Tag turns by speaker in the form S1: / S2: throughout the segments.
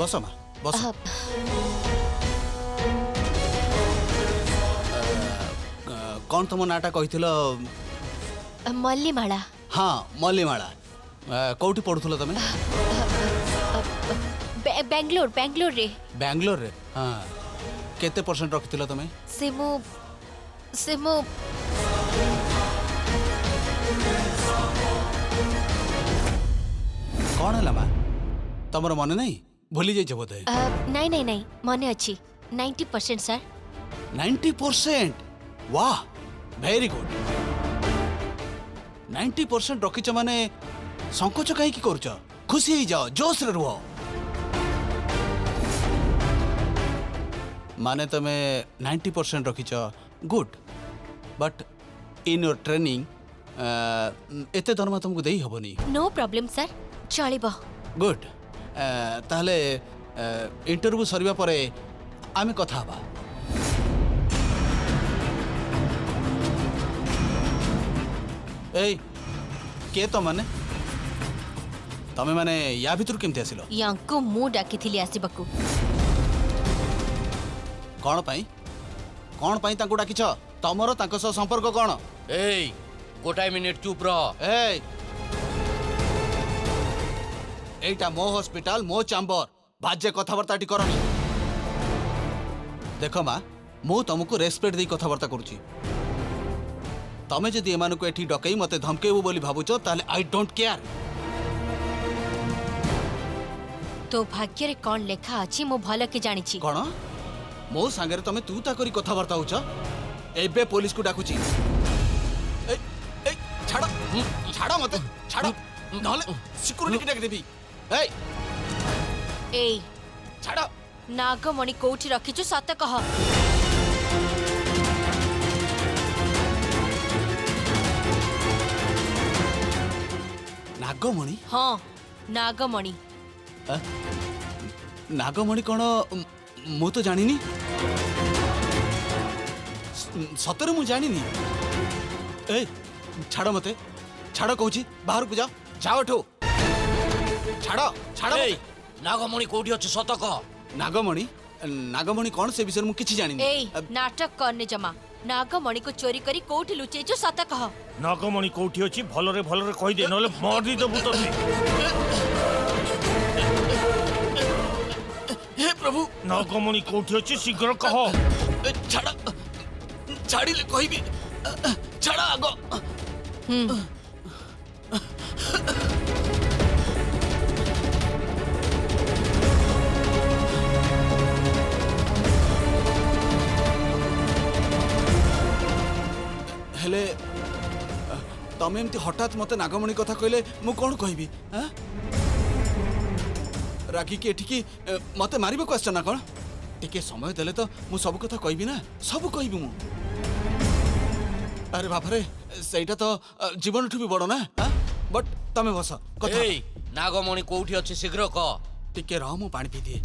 S1: बस माँ बस। कौन तुम नाटा कही?
S2: मल्लीमाला।
S1: हाँ मल्लीमाला। कौटी पढ़ुल तुम?
S2: बेंगलोर बेंगलोर रे।
S1: बेंगलोर रे? हाँ केते परसेंट रखिथिल तुम?
S2: सेमो सेमो
S1: कौन है माँ तुमर मन नहीं भूली जाइए बोधे?
S2: नहीं नहीं नहीं मने अच्छी 90% सर।
S1: 90%? वाह वेरी गुड। 90% रखिच माने संकोच कहीं करुच? खुशी ही जाओ जोश रे रुह। माने तमे 90% रखिच good but in your training एते दरमा तुमको देई हबनी।
S2: नो प्रॉब्लम सर चलिबो।
S1: गुड ताहले इंटरव्यू सरिबा परे आमे कथा हबा। ए के तो माने तमे माने या भितर केमते आसिलो?
S2: यांको मु डाकिथिली आसीबकू।
S1: कौन पाई तांको डाकिछ? तमरो तांको सह संपर्क कौन?
S3: ए गोटाए मिनिट चुप रह।
S1: एटा मो हॉस्पिटल मो चैम्बर बाजे कथबार्ता टी करनी। देख माँ मु तुमको रेस्पेक्ट दे कथबार्ता करुची। तमे जदि एमानु को एठी डकई मते धमकेबो बोली भाबुचो ताले आई डोंट केयर।
S2: तो भाग्य रे कौन लेखा अछि मु भल के जानि छी।
S1: कौन मो सांगरे तमे तू ता करी कथबार्ता होछ? एबे पुलिस को डाकुची। ए ए छाड़ छाड़ मते छाड़ नहले सिक्योरिटी डाक देबी। ए
S2: ए
S1: छाड़।
S2: नागमणि कोठी रखिछु सत कह।
S1: नागमणि?
S2: हाँ नागमणि।
S1: नागमणि कौन मु तो जानिनी। सतरे मु जानिनी। ए छाड़ मते छाड़ कहूची बाहर को जाओ जाओ ठो छाड़ छाड़।
S3: नागमणि कोठी अछि सत कह।
S1: नागमणि नागमणि कौन से विषय मु किछि जानिनी।
S2: ए नाटक करने जमा। नागमणि को चोरी करी कोठी लुचेछु सत कह।
S4: नागमणि कोठी अछि भलरे कहि दे नले मारि देबु तते।
S1: हे प्रभु
S4: नागमणि कोठी अछि शीघ्र कह।
S1: छाड़ छाड़िले कहबी छाड़ आगो। हेले तमे एमती हठात मते नागमणि कथा कहले मु कौन कहबी? रागी के एठी की मते मारिबो को आछना कोन? टिके समय देले तो मु सब कथा कहबी ना सब कहबी मु। अरे बाप रे सेटा तो जीवन ठु भी बड़ ना। बट तमे बस कथा।
S3: ए नागमणि कोठी अछि शीघ्र कह।
S1: टिके रह मु पानी पी दिए।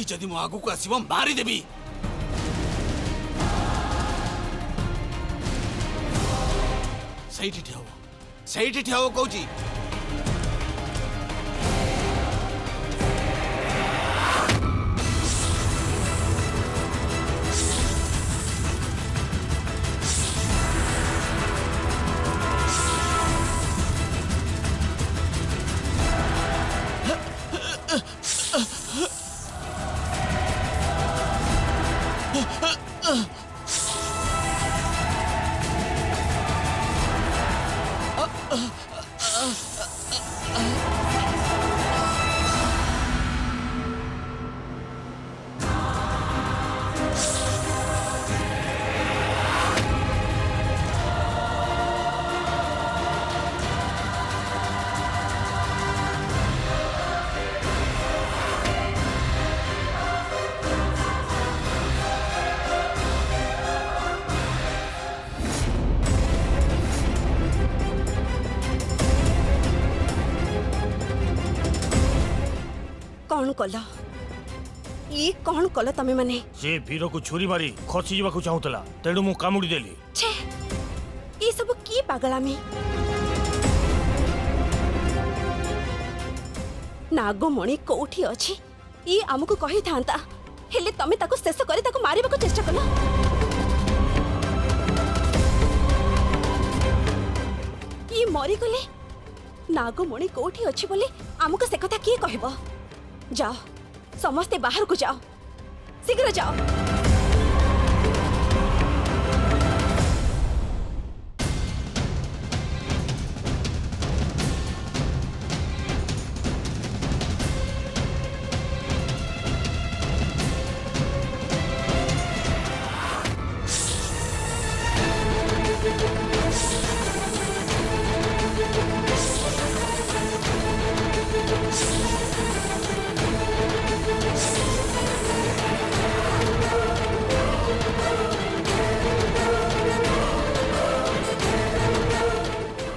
S1: जदि मो आगु को आसीबो मारी देबी। सही ठियाओ कहूची।
S5: कौन कल ये कौन कल तमे माने
S4: से वीर को छुरी मारी खसी जावाक चाहूला तेणु मु कामुड़ी देली।
S5: छे ये सब की पागलामी नागमणि कोठी अछि ये हमको कहि थांता हेले तमे ताको शेष करे ताको मारिबा को चेष्टा कलो। ये मरी गले नागमणि कोठी अछि बोले हमको से कथा की कहबो। जाओ समस्ते बाहर को जाओ शीघ्र जाओ।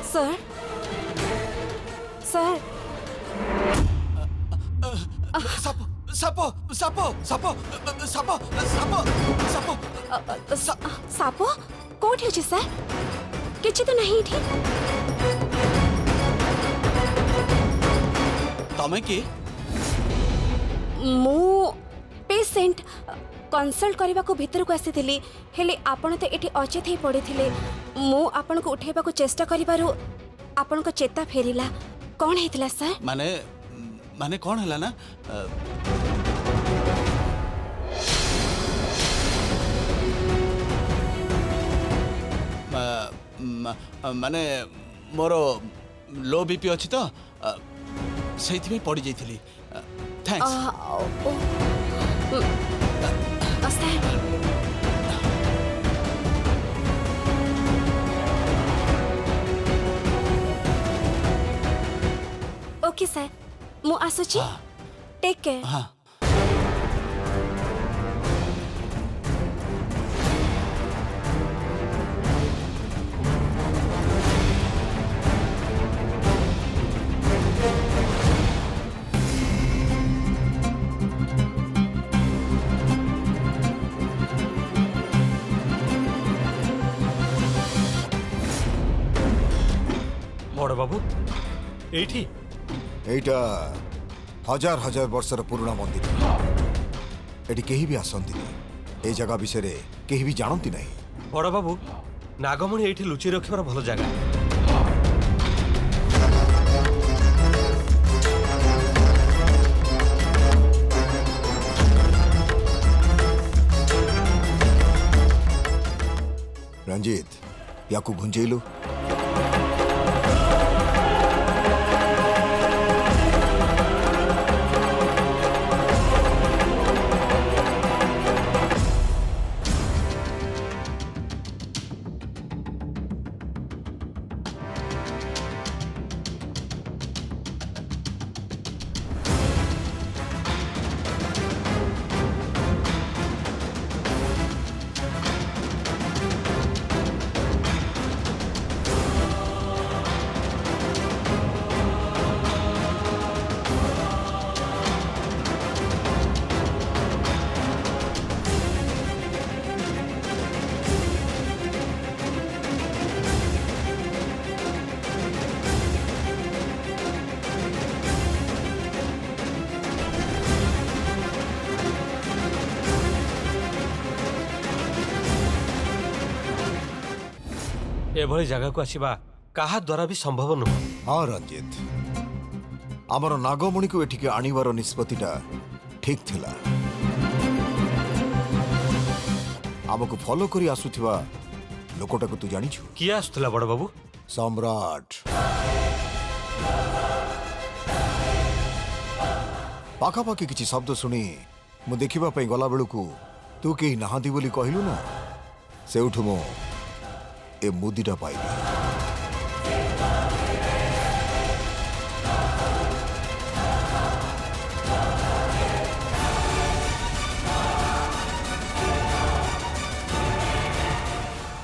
S5: सर सर
S1: सापो सापो सापो सापो सापो सापो सापो
S5: साप कोठी अछि सर किछि तो नहीं थी।
S1: तमे की
S5: मु पेशेंट कंसल्ट करबा को भीतर को आसीथिली हेले आपण तो एठी अचेत ही पड़िथिले मु आपण को उठेबा को चेष्टा करिबारु आपण को चेता फेरिला कोन हेतला सर।
S1: माने माने कौन हला ना माने मोर लो बीपी अछि तो सेथि में पड़ी जाइथिली। थैंक्स।
S5: ओके सर मु आसुची टेक केयर।
S1: हाँ
S4: बड़ बाबू एठी
S6: एटा हजार हजार वर्षर पुराना मंदिर एटी केही भी आसंती ए जगह विषय केही भी जानती नहीं।
S7: बड़ बाबू नागमणि एठी लुचि रखिबार भल जगह।
S6: रंजीत याकू घुंजेलू
S7: एभली जगह को आसीबा काहा द्वारा भी संभव नुह।
S6: हाँ रंजीत आमर नागमणि को एठिके आनिबार निष्पत्तिटा ठीक थिला। आमको फॉलो करी आसुथिबा लोकटा को तू जानिछु
S7: किए आसुला बड़ बाबू?
S6: सम्राट पाखापाखि किछि शब्द शुणी मु देखिबा पई गला बेलुकु तू केही नाहादी बोली कहिलु ना सेउठु मो ए मुदीटा पाइली।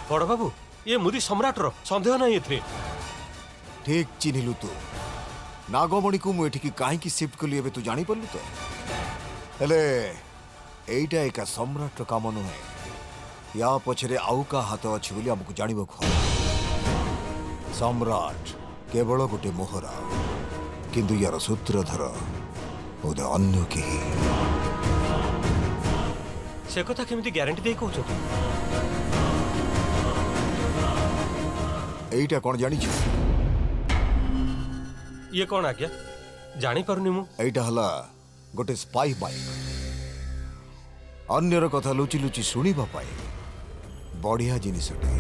S7: बड़ बाबू ये मुदी सम्राटर संदेह नहीं एथरे।
S6: ठीक चिन्हिलु तू नागमणि को मु एठिकी काहे की शिफ्ट कली एबे तू जानि पल्लु तो। हेले एइटा एका सम्राट काम नुहे या पछरे आउ का हाथ अछि बोली हमकु जानिबो ख सम्राट केवल गोटे मोहरा किंतु यार सूत्रधर बोधे अन्य केही
S7: से कथा केमिति ग्यारंटी दे कहउछथि
S6: एइटा कोन जानि छु
S7: ये कौन आज्ञा जानी पारुनी मु
S6: एइटा हला गोटे स्पाई बाइक अन्यर कथा लुचि लुचि शुणिबा पाए बढ़िया जिनिसटे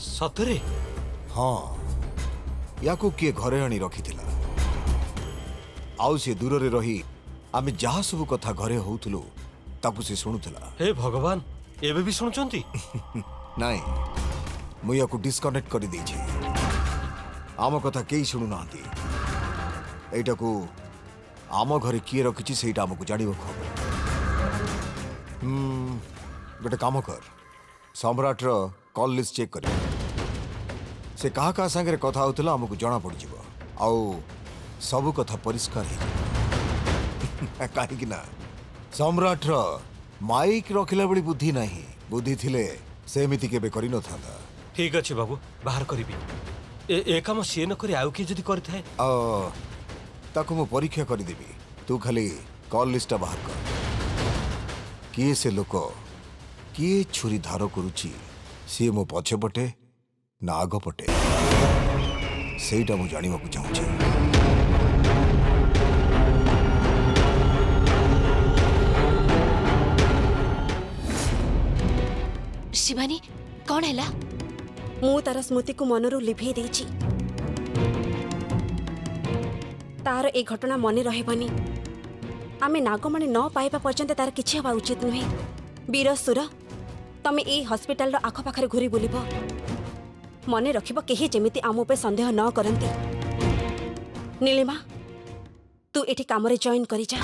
S7: सतरे
S6: हाँ याकू किए घरे आनी रखिथिला आउ से दूर रे रही आमे जहा सब कथा घरे होउथलु ताकू से सुनुथला
S7: हे भगवान एबे भी सुनचंती
S6: नाई मु याकू डिस्कनेक्ट करि दै छी आम कथा केही शुणु नांती एटा को आम घरे किए रखिछि सेटा हमकु जानिबो खबर गोटे काम कर सम्राट रो कॉल लिस्ट चेक कर से कहा कहा संगे कथा होतला हमकु जणा पड़ जिवो आउ सब कथा परिष्कार हे काहे कि ना सम्राट रो माइक रखिला बड़ी बुद्धि नाही बुद्धि थिले सेमिति केबे करि न थांदा
S7: ठीक अछि बाबू बाहर करिबी ए काम सी न करी आउ के जदी करथाय
S6: ताकू मु परीक्षा करि देबी तू खाली कॉल लिस्ट बाहर कर किए से लोक किए छुरी धार करुची सी मो पछे पटे ना आग पटे सेटा मु जानिबा को चाहूची
S2: शिवानी कौन हैला
S5: मु तार स्मृति को मनरू लिभे देछि तार ए घटना मने रहबनी आमे नागमणि न पाइबा पर्यंत तार किछि हवा उचित नुहे वीर सुर तमे ए हॉस्पिटल रो आखो पाखरे घुरी बुलिबो मने रखिबो केही जेमिति आम पे संदेह न करंती नीलिमा तू एठी काम रे जॉइन करि जा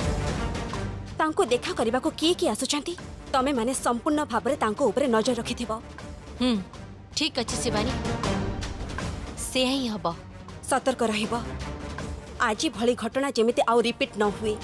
S5: तांको देखा करबा को की आसुचंती तमे माने संपूर्ण भाबरे तांको ऊपर नजर रखिथिबो
S2: ठीक अच्छे शिवानी से ही हब
S5: सतर्क रहिबो आज भली घटना जेमिति आउ रिपीट न हुए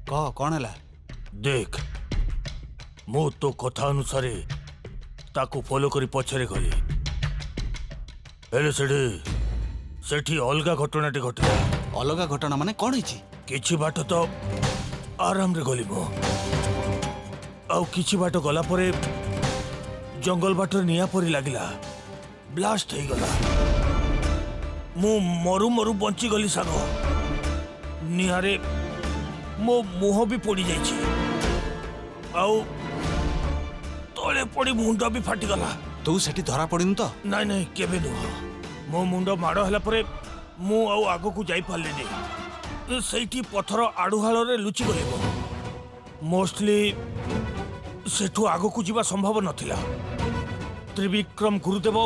S1: कह कौन है
S4: देख मु तो कथा अनुसारे ताकू फॉलो करी पछरे गली हेले सेठी अलगा घटनाटी घटला
S1: अलग घटना माने कौन है
S4: किछि बाट तो आराम रे गली मो आउ किछि बाट गला परे जंगल बाटर निया परी लागिला ब्लास्ट हो गला मु मरु मरु बंची गली सागो निहारे मो मुह भी पड़ी जाइछि आउ तले पड़ी मुंड भी फाटी गला
S1: तू सेठी धरा पड़िनु तो
S4: नाई नाई केबे नुह मो मुंड माड़ हला परे मु आउ आगो को जाई पारले नहीं सेठी पथर आडुहाल रे लुचि गलिबो मोस्टली सेठू आगो को जीवा संभव नथिला त्रिविक्रम गुरुदेव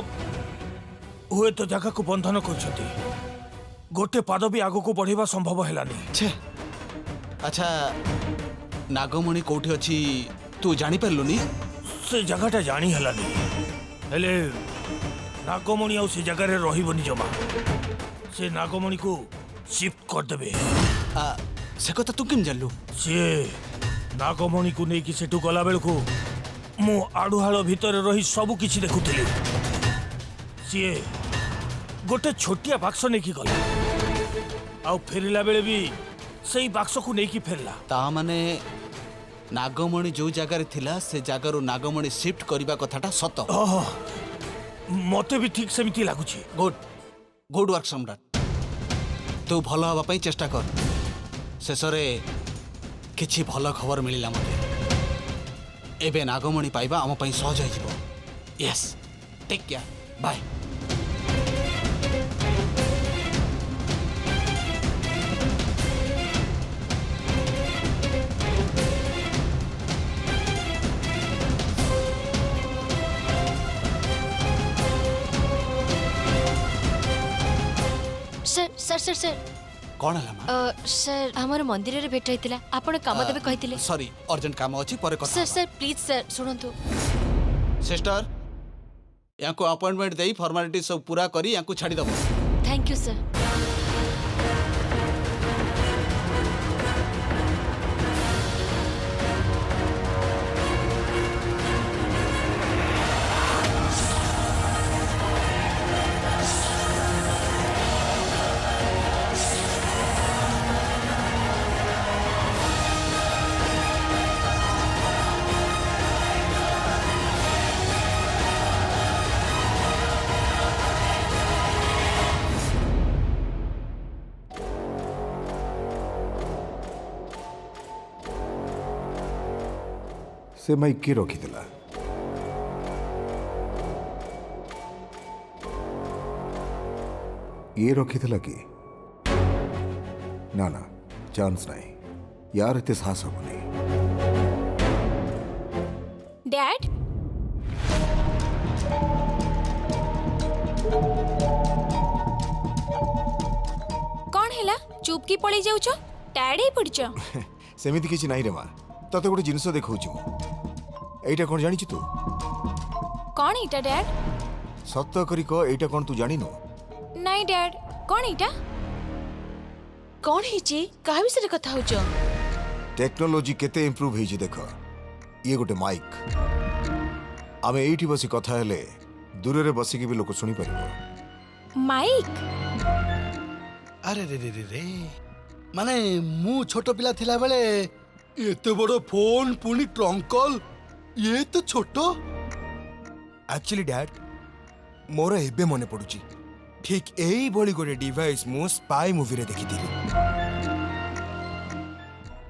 S4: हुए तो जगह को बंधन करछथि गोटे पाद भी आगो को बढ़िबा संभव हेलानी
S1: छे अच्छा नागमणि कोठी अछि तू जानि परलुनी
S4: से जगहटा जानी हेलानी हेले नागमणि आउ से जगह रे रहिबनी जमा से नागमणि को शिफ्ट कर देबे
S1: से कथा तू किम जानलु
S4: से नागमणि को नहीं कि सेठू गला बेल को मु आडुहाल भीतर रही सब किछि देखुथिली सी गोटे छोटिया बाक्स नहीं कि गला आउ फेरिला बेले भी सही बाक्स को नहीं कि फेरला
S1: ता माने नागमणि जो जगह रे थिला से जगह नागमणि शिफ्ट करबा कथाटा सत
S4: मते भी ठीक सेमिति लागुछि
S1: गुड गुड वर्क सम्राट तू भल हवा पई चेष्टा कर शेषरे किछि भल खबर मिलिला मते एबे नागमणि पाइबा आम पई सहज हो जिवो yes take care bye
S2: sir sir sir
S1: कौन है माँ
S2: सर हमर मंदिर रे भेट होइतिला आपण काम देबे कहितिले
S1: सॉरी अर्जेंट काम अछि पर
S2: सर
S1: कथा
S2: सर प्लीज सर सुनंतु
S1: सिस्टर याको अपॉइंटमेंट देई फॉर्मेलिटी सब पूरा करी याको छाड़ी दबो
S2: थैंक यू सर
S6: से माइक किए रखिଥିଲା ये रखिଥିଲା कि ना ना चांस नहीं यार एते साहस हबनी
S5: डैड कौन हैला चुप की पड़ी जाउछ टायर्ड ही पड़छ
S6: सेमिति किछि नाही रे मां तते गोटे जिनिस देखौछि मु एइटा कोन जानिछि तू
S5: कौन इटा डैड
S6: सत्य करी को एइटा कोन तू जानिनो
S5: नहीं डैड कौन इटा
S2: कौन हिची काहे विषय कथा होछ
S6: टेक्नोलॉजी केते इंप्रूव हेछि देख ये गोटे माइक आमे एइठी बसी कथा हेले दूर रे बसी के भी लोक सुनी परिबो
S5: माइक
S8: अरे रे रे रे रे माने मु छोट पिला थिला बेले एते बड़ फोन पुनी ट्रंकल ये तो छोट
S9: एक्चुअली डैड मोर एबे मने पडुची ठीक एई भली गोटे डिवाइस मु स्पाई मूवी रे देखिथिली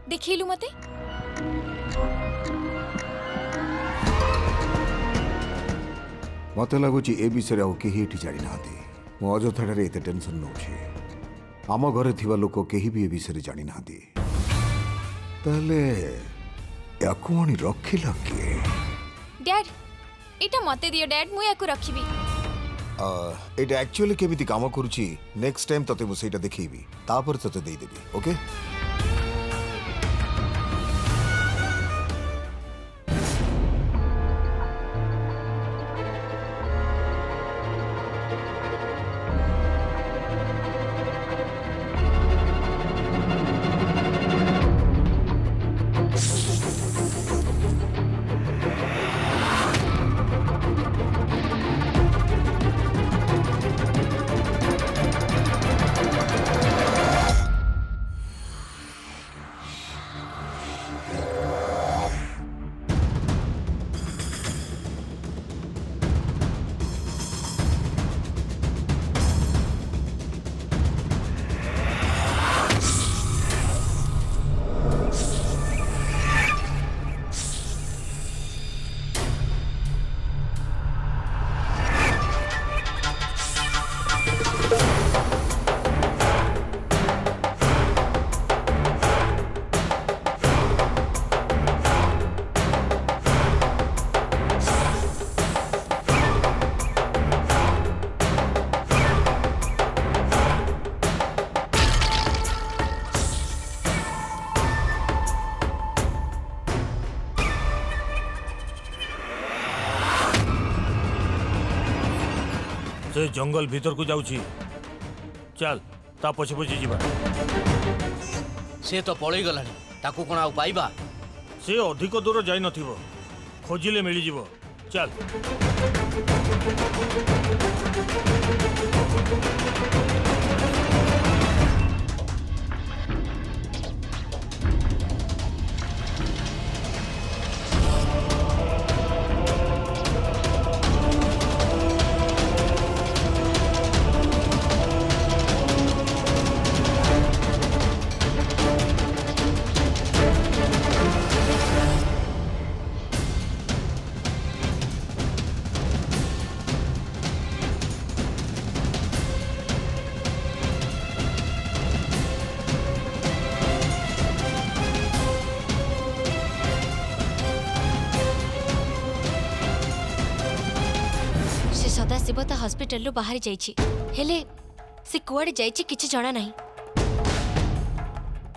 S5: देखिलु मते
S6: मते लागुची ए विषय आउ केही एठी जानि नाथि मो अजथारे एते टेंशन नउछि आम घरे थिबा लोक केही भी ए विषय जानि नाथि ताले याकु मनी रखिला के
S5: डैड इटा मते दियो डैड मु याकु रखिबी
S6: एटा एक्चुअली केमिति काम करूची नेक्स्ट टाइम तते मु सेटा देखिबी तापर तते देई देबी ओके
S4: से जंगल भीतर को जाउची चल ता पछे पछे जीवा
S3: से तो पळई गलानी ताकू कोन आउ पाइबा
S4: से अधिक दूर जाई नथिबो खोजिले मिली जीवो चल
S2: से सदाशिव ता हॉस्पिटल लो बाहर जाइछि हेले से कुआडे जाइछि किछि जणा नाही।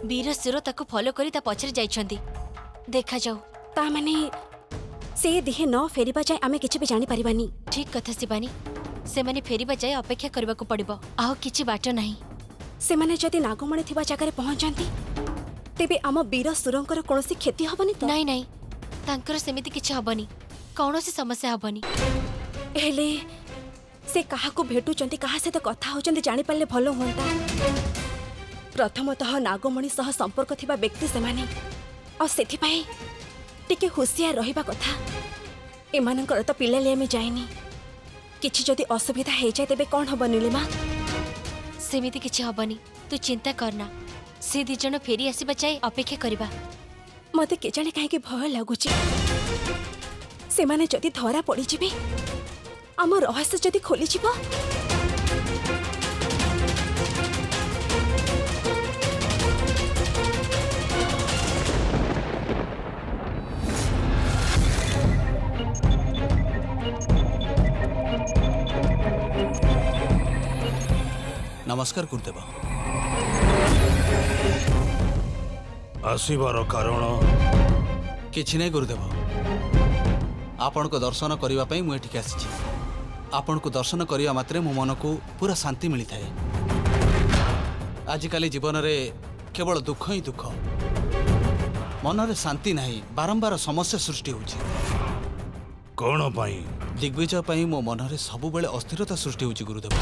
S2: वीर सुर ताको फॉलो करी ता पछरे जाइछंती। देखा जाऊ।
S5: ता माने से दिहे न फेरिबा जाय आमे किछि भी जानि परिबानी।
S2: ठीक कथा शिवानी, से माने फेरिबा जाय अपेक्षा करबा को पड़िबो। आउ किछि बाट नाही।
S5: से माने जदि नागमणि थिबा जगह पहुंचंती तेबे आम वीर सुरंकर कोनोसी क्षति हबनी तो?
S2: नाही नाही, तांकर सेमिति किछि हबनी, कौनसी समस्या हबनी।
S5: हेले से काहाकू भेटुचंती, काहा सहित कथा होचंती जानि पाले भलो होंता। प्रथमतः नागमणि सह संपर्क थिबा व्यक्ति से माने और सेथि पई टिके होशियार रहिबा कथा। एमानकर तो पिलाले में जाइनी, किछि जदि असुविधा हे जाय तेबे कोन हबो नीलिमा?
S2: सेमिति किछि हबनी, तू चिंता करना। से दी जण फेरी आसीबा चाहे अपेक्षा करबा।
S5: मते के जाने काहे कि भय लागुची। से माने जदि धरा पड़ी जिबे, आम रहस्य जदि खोली जिवो,
S1: नमस्कार गुरुदेव।
S4: आसीबार कारण
S1: किछि नै गुरुदेव, आपण को दर्शन करिवा पई मु एठिक आसीछि। आपण को दर्शन करिवा मात्रे मो मन को पूरा शांति मिली थाए। आजिकाली जीवन रे केवल दुख ही दुख, मन रे शांति नाही, बारंबार समस्या सृष्टि होछि।
S4: कौन पाई?
S1: दिग्विजय पई मो मन रे सब बेले अस्थिरता सृष्टि होछि गुरुदेव।